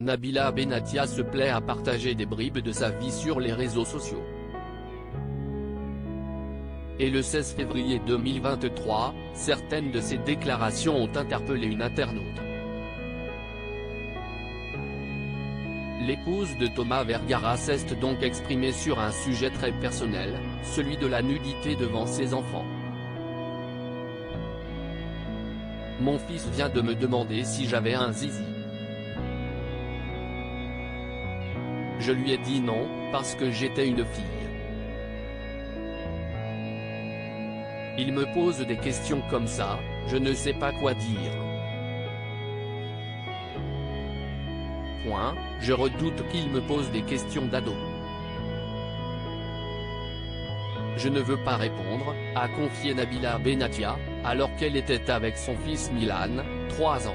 Nabila Benatia se plaît à partager des bribes de sa vie sur les réseaux sociaux. Et le 16 février 2023, certaines de ses déclarations ont interpellé une internaute. L'épouse de Thomas Vergara s'est donc exprimée sur un sujet très personnel, celui de la nudité devant ses enfants. Mon fils vient de me demander si j'avais un zizi. Je lui ai dit non, parce que j'étais une fille. Il me pose des questions comme ça, je ne sais pas quoi dire. Je redoute qu'il me pose des questions d'ado. Je ne veux pas répondre, a confié Nabila Benatia, alors qu'elle était avec son fils Milan, 3 ans.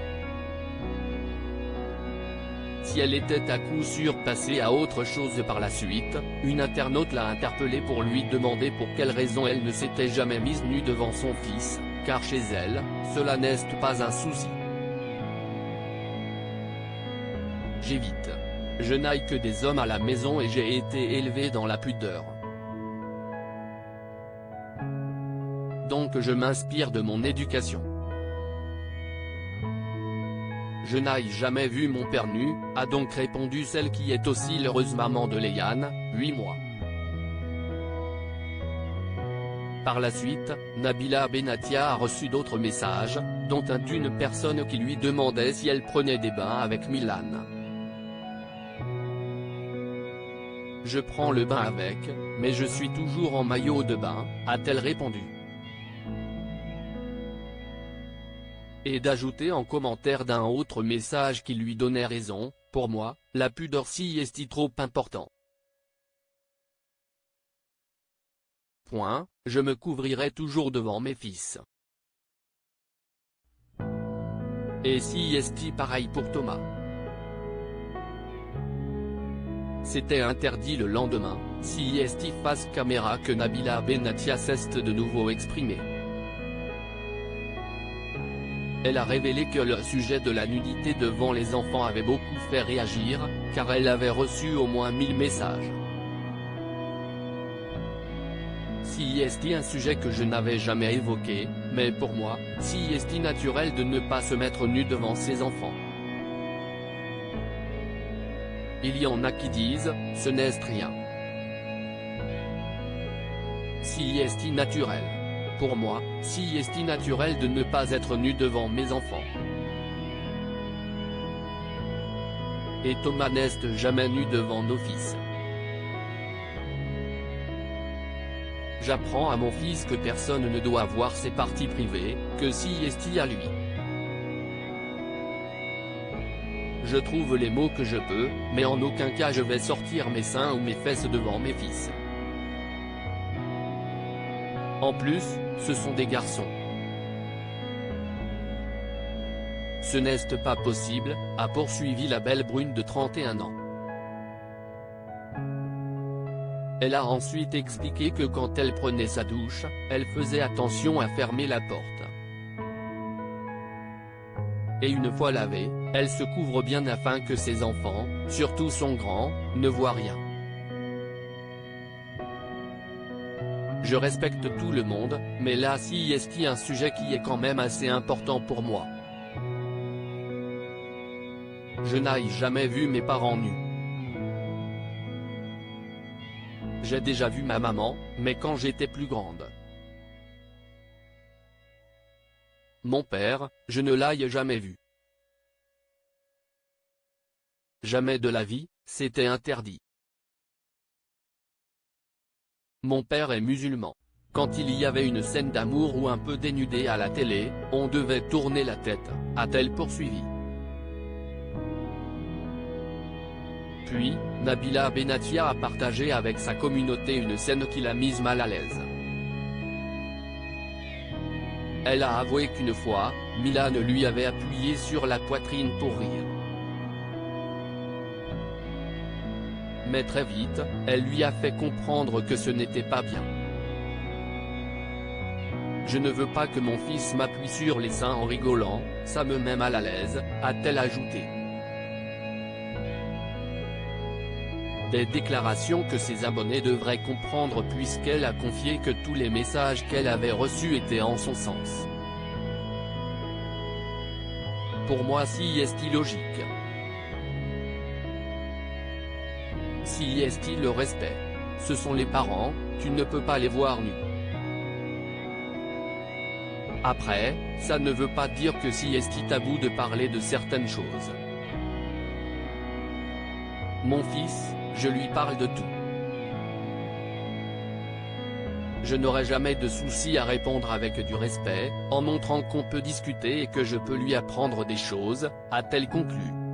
Si elle était à coup sûr passée à autre chose par la suite, une internaute l'a interpellée pour lui demander pour quelle raison elle ne s'était jamais mise nue devant son fils, car chez elle, cela n'est pas un souci. J'évite. Je n'aille que des hommes à la maison et j'ai été élevé dans la pudeur. Donc je m'inspire de mon éducation. Je n'aille jamais vu mon père nu, a donc répondu celle qui est aussi l'heureuse maman de Léane, 8 mois. Par la suite, Nabila Benatia a reçu d'autres messages, dont un d'une personne qui lui demandait si elle prenait des bains avec Milan. Je prends le bain avec, mais je suis toujours en maillot de bain, a-t-elle répondu. Et d'ajouter en commentaire d'un autre message qui lui donnait raison, pour moi, la pudeur si est trop important. Je me couvrirai toujours devant mes fils. Et si est pareil pour Thomas. C'était interdit le lendemain, si est face caméra que Nabila Benatia s'est de nouveau exprimée. Elle a révélé que le sujet de la nudité devant les enfants avait beaucoup fait réagir, car elle avait reçu au moins 1000 messages. Si est un sujet que je n'avais jamais évoqué, mais pour moi, si est naturel de ne pas se mettre nu devant ses enfants. Il y en a qui disent, ce n'est rien. Si est naturel. Pour moi, si est naturel de ne pas être nu devant mes enfants. Et Thomas n'est jamais nu devant nos fils. J'apprends à mon fils que personne ne doit voir ses parties privées, que si est à lui. Je trouve les mots que je peux, mais en aucun cas je vais sortir mes seins ou mes fesses devant mes fils. En plus, ce sont des garçons. Ce n'est pas possible, a poursuivi la belle brune de 31 ans. Elle a ensuite expliqué que quand elle prenait sa douche, elle faisait attention à fermer la porte. Et une fois lavée, elle se couvre bien afin que ses enfants, surtout son grand, ne voient rien. Je respecte tout le monde, mais là si est un sujet qui est quand même assez important pour moi. Je n'ai jamais vu mes parents nus. J'ai déjà vu ma maman, mais quand j'étais plus grande. Mon père, je ne l'ai jamais vu. Jamais de la vie, c'était interdit. Mon père est musulman. Quand il y avait une scène d'amour ou un peu dénudé à la télé, on devait tourner la tête, a-t-elle poursuivi. Puis, Nabila Benatia a partagé avec sa communauté une scène qui l'a mise mal à l'aise. Elle a avoué qu'une fois, Milan lui avait appuyé sur la poitrine pour rire. Mais très vite, elle lui a fait comprendre que ce n'était pas bien. Je ne veux pas que mon fils m'appuie sur les seins en rigolant, ça me met mal à l'aise, a-t-elle ajouté. Des déclarations que ses abonnés devraient comprendre puisqu'elle a confié que tous les messages qu'elle avait reçus étaient en son sens. Pour moi, si est-il logique. Si est-il le respect. Ce sont les parents, tu ne peux pas les voir nus. Après, ça ne veut pas dire que si est-il tabou de parler de certaines choses. Mon fils, je lui parle de tout. Je n'aurai jamais de souci à répondre avec du respect, en montrant qu'on peut discuter et que je peux lui apprendre des choses, a-t-elle conclu.